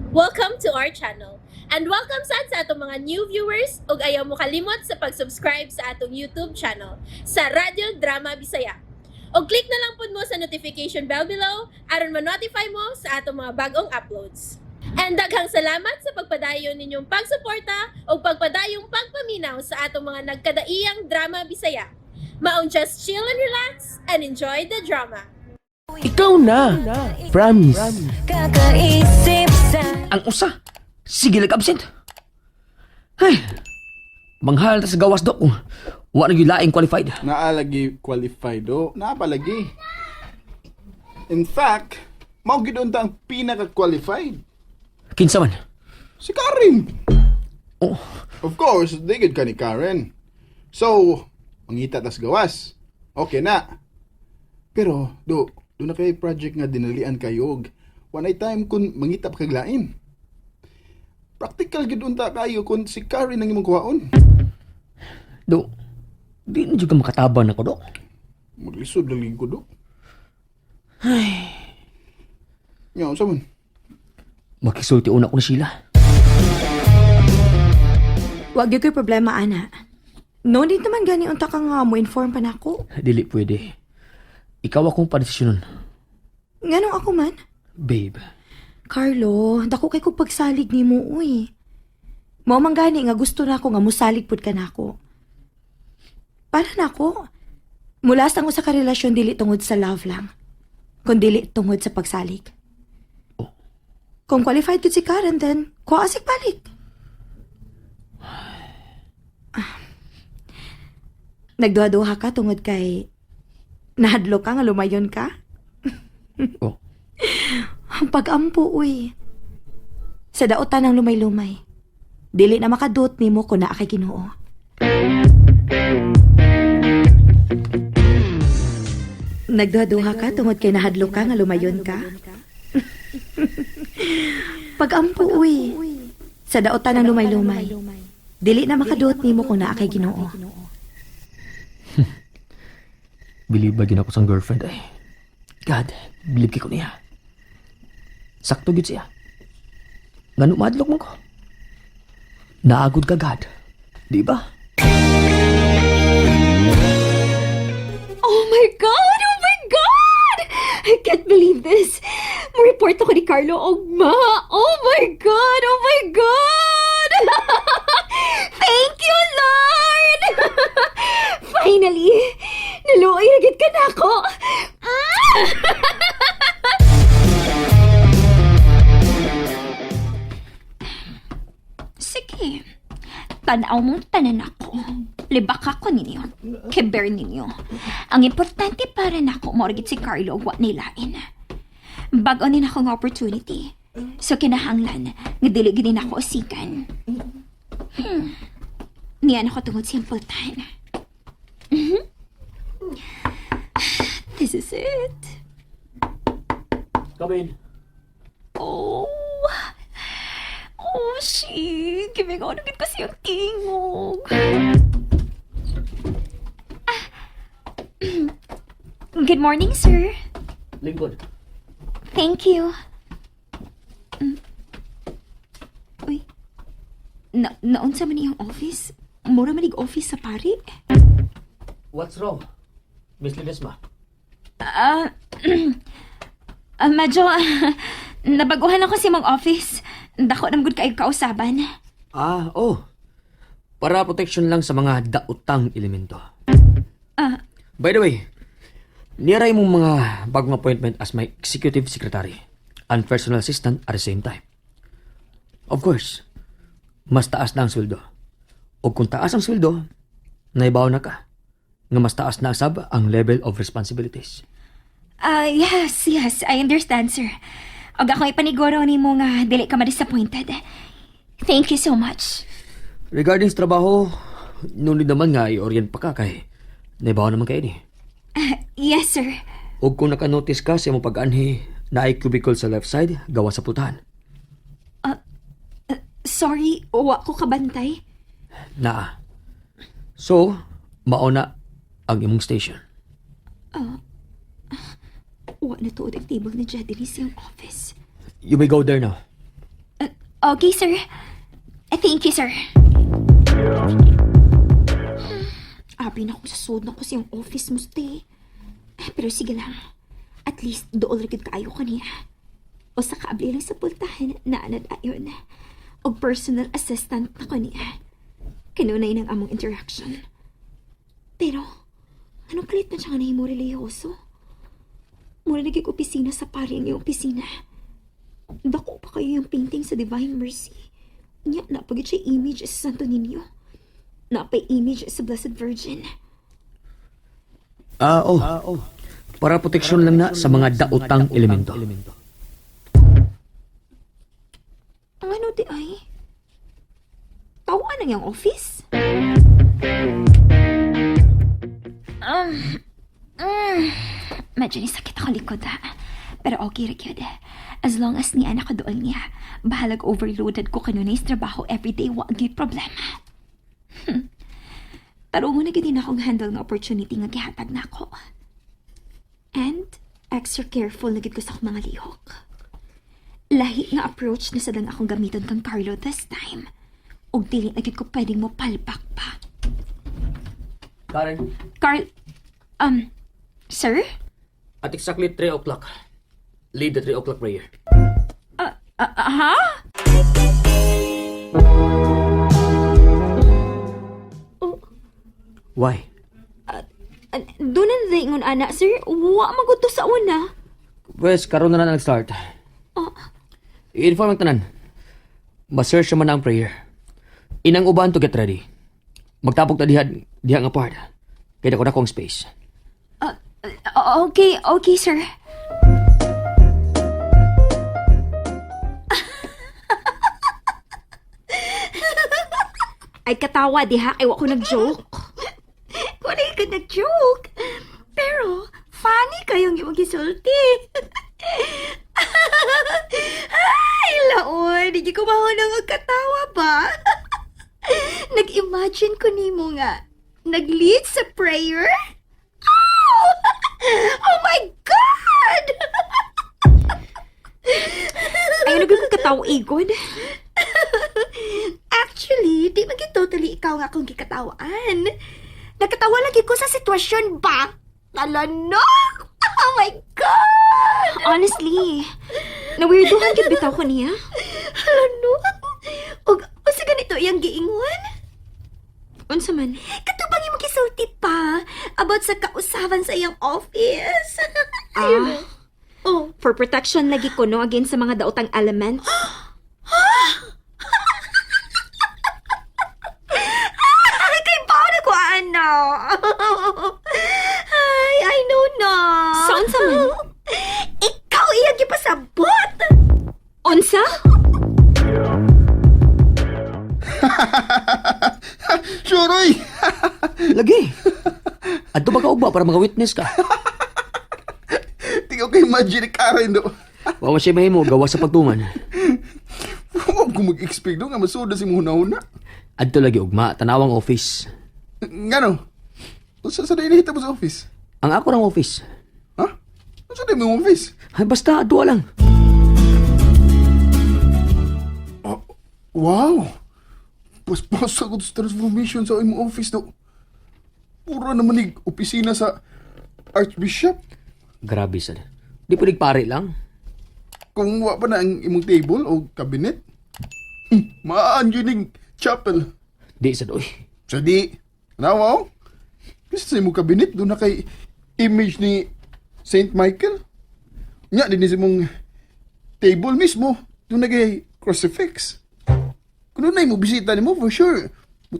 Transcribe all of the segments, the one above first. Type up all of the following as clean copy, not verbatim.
Welcome to our channel. And welcome sa atong mga new viewers ug ayaw mo kalimot sa pag-subscribe sa atong YouTube channel sa Radio Drama Bisaya. O click na lang pud mo sa notification bell below aron ma-notify mo sa atong mga bagong uploads. And daghang salamat sa pagpadayon ninyong pagsuporta o pagpadayong pagpaminaw sa atong mga nagkadaiyang Drama Bisaya. Maong just chill and relax and enjoy the drama. Ikaw na. Promise. Kakaisip sa Ang usa, sige lag-absent. Ay, manghal ta sa gawas dok. Wa na gyud laing qualified. Naalagi qualified o, napalagi. In fact, mao gid unta ang pinaka-qualified. Kinsa man? Si Karen. Oh, Of course, di gid ka ni Karen. So, mangita tas gawas. Okay na. Pero, do na kay project nga dinalian kayo. Wanay time kun mangita pa kaglain. Practical gid unta kayo kun si Karen ang imong kuhaon. do. Di na jud ka makataban ako dok. Maglisod lang ko do. Ay. Nya, sa man. Makisulti una ko na sila. wag gyud ko'y problema ana. No need naman gani unta ka nga mo inform pa nako. Dili pwede. Ikaw akong padesisyonon. Nganong ako man? Babe, Carlo, dako kay kog pagsalig nimo uy. Mao man gani nga gusto nako nga mosalig pud ka nako. Para nako. Mula sa usa ka relasyon dili tungod sa love lang, kun dili tungod sa pagsalig. Kung qualified gid si Karen, then kuha asig balik. Nagduha-duha ka tungod kay nahadlo ka nga lumayon ka? oh, Ang pag-ampo, uy. Sa daotan ng lumay-lumay. Dili na makadot nimo kung naa kay Ginoo. Nagduha-duha ka tungod kay nahadlo ka nga lumayon ka? Pag-ampo, uy. Sa daotan ng lumay-lumay. Dili na makadot nimo kung naa kay Ginoo. believe ba gina ko sang girlfriend ay. God, believe ko niya. Sakto gid siya. Ngano madlok mo ko? Naagod ka God. Di ba? Oh my God! Oh my God! I can't believe this. Mo-report ako ni Carlo Ogma. Oh my God! Oh my God! Thank you, Lord! Finally! Naluoy na gid ka na ako. Sige. Tanaw mong tanan ako. Libak ako ninyo. Keber ninyo. Ang importante para nako morgit si Carlo wa nilain. Bago ni nako nga opportunity. So kinahanglan nga dili gid nako usikan. Niyan ako tungod simple time. This is it. Come in. Oh. Oh, shit. Gimigaw na gid kasi ang tingog. Good morning, sir. Lingkod. Thank you. Uy. Naunsa man iyong office? Mura man office sa pari? What's wrong? Miss Ledesma? Medyo, nabaguhan ako sa mong office. Dako nam gud kay kausaban. Oh. Para protection lang sa mga daotang elemento. By the way, niray mong mga bagong appointment as my executive secretary and personal assistant at the same time. Of course, mas taas na ang sweldo. O kung taas ang sweldo, naibaw na ka nga mas taas na sab ang level of responsibilities. Yes, I understand, sir. Og ako ipaniguro ni mo nga dili ka ma-disappointed. Thank you so much. Regarding sa trabaho, nunod naman nga i-orient pa ka kay naibaw naman kayo ni. Yes, sir. O kung naka-notice ka sa imong pag-anhi na ay cubicle sa left side, gawa sa putahan. Sorry, wa ko kabantay. Naa. So, mauna ang imong station. Wa na tuod ang tibag na dyan din sa iyong office. You may go there now. Okay, sir. Thank you, sir. Abi na kung sasod na ko siyang office mo, stay. Pero sige lang. At least, dool rin kaayo ka niya. O sa kaabli lang sa pultahan na anad ayon. O personal assistant na ko niya. Kanunay ng among interaction. Pero, anong kalit na siya nga nahimo reliyoso? Mura naging opisina sa pari ang iyong opisina. Dako pa kayo yung painting sa Divine Mercy. Nya, napagit siya image sa Santo Niño. Napay image sa Blessed Virgin. Para proteksyon lang na sa mga daotang elemento. Ang ano di ay? Tawaan ang iyong office? Medyo nisakit ako likod ha. Pero okay ra gyud. As long as ni anak ko doon niya, bahalag overloaded ko kanunay sa trabaho everyday, wa gyud problema. Tarungo na gid din akong handle ng opportunity nga gihatag nako. And extra careful na gid ko sa akong mga lihok. Lahi nga approach na sadang akong gamiton kang Carlo this time. Og dili na gid ko pwedeng mo palpak pa. Karen, Sir? at exactly 3 o'clock, lead the 3 o'clock prayer. Ha? Why? Doon na daingon, ana, sir. Wa maguto sa una. Wes, karon na nag-start. I-inform ang tanan. Ma-search naman na ang prayer. Inang uban to get ready. Magtapok ta diha nga part. Kaya ko na kong space. Okay, sir. Ay, katawa, diha. Ay, wa ko nag-joke. Wala ka nag-joke. Pero, funny kayong yung gisulti. Ay, laon. Hindi ko mahunang katawa ba? Nag-imagine ko nimo nga. Nag-lead sa prayer? Oh my God! Ay, naging katawa, Egon. Actually, di maging totally ikaw nga akong gikatawaan. Nagkatawa lagi ko sa sitwasyon ba? Talano? Oh my God! Honestly, na-weirdohan kit bitaw ko niya. Talano? O sa ganito iyang giingon? Unsa man? Katubang yung magisulti pa about sa kausaban sa iyang office. For protection lagi ko no against sa mga daotang elements. Kay paano ko ano? Ay, I know na. Sa unsa man? Ikaw iya gipasabot. Unsa? Suroy! Lagi! Adto ba ka ugba para mga witness ka? Tingnan ko imagine ni Karen do. Wawa siya mahimo, gawa sa pagtuman. Huwag ko mag-expect do nga masuda si muna-una. Adto lagi ugma, tanawang office. Ngano? Sa nahita mo sa office? Ang ako ng office. Ha? Sa na mo office? Ay, basta, adwa lang. Wow! Paspasa ko sa transformation sa imong office do. Pura naman ni opisina sa Archbishop. Grabe sad. Di pwedeng pare lang. Kung wa pa na ang imong table o cabinet, maan yun yung chapel. Di sad, oy. So di, nawaw? Kasi sa imong cabinet, doon na kay image ni Saint Michael. Nga, din sa imong table mismo, doon na kay crucifix. Kung na mo bisita ni mo, for sure,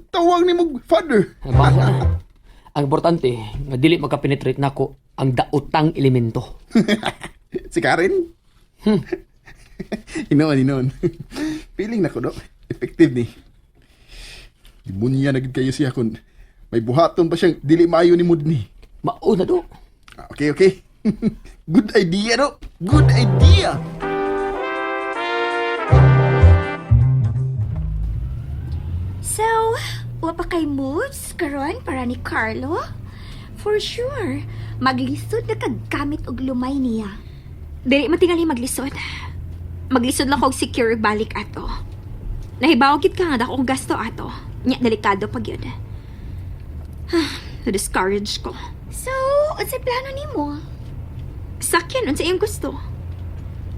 tawag ni mo father. Ay, bahala na. Ang importante, nga dili makapenetrate nako ang daotang elemento. Si Karen? Inoon. Feeling na ko, no? Effective ni. Demonya na gid kayo siya kung may buhaton pa siyang dili maayo ni Mood ni. Mauna do. Okay. Good idea, no? Good idea! So, wa pa kay moves karon para ni Carlo? For sure, maglisod na kaggamit og lumay niya. Dili matingali maglisod. Maglisod lang kog secure balik ato. Nahibaw gid ka nga dako kong gasto ato. Nya delikado pag yun. Na-discourage ko. So, unsay plano nimo? Sakyan, unsa iyong gusto?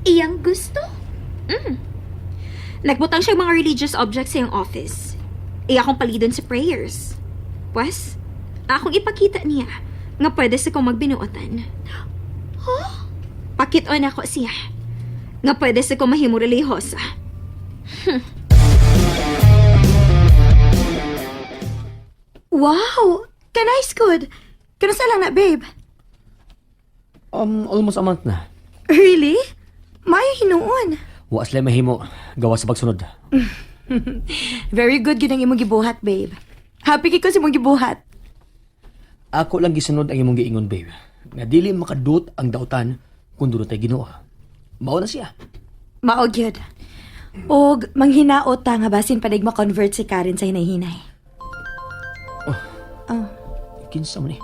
Iyang gusto? Nagbutang siya mga religious objects sa iyong office. Iya akong palidon sa prayers. Pwes, akong ipakita niya nga pwede sa kong magbinuotan. Huh? Pakit-on ako siya nga pwede sa kong mahimo relihosa. Wow! Kanais good. Kanusa lang na, babe? Almost a month na. Really? Mayo hinuon. Wa sila mahimo gawa sa pagsunod. Very good yun ang imong gibuhat, babe. Happy kiko sa imong gibuhat. Ako lang gisunod ang imong giingon, babe. Nga dili makadut ang dautan kung doon tayo Ginoo. Mao na siya. Mao gyud. Og manghinaot ta nga basin panig ma-convert si Karen sa hinay-hinay. Oh. Kinsa man ni?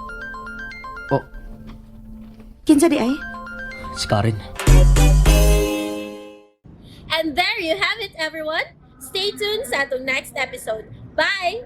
Oh, Kinsa di ay? si Karen. And there you have it, everyone. Stay tuned sa atong next episode. Bye!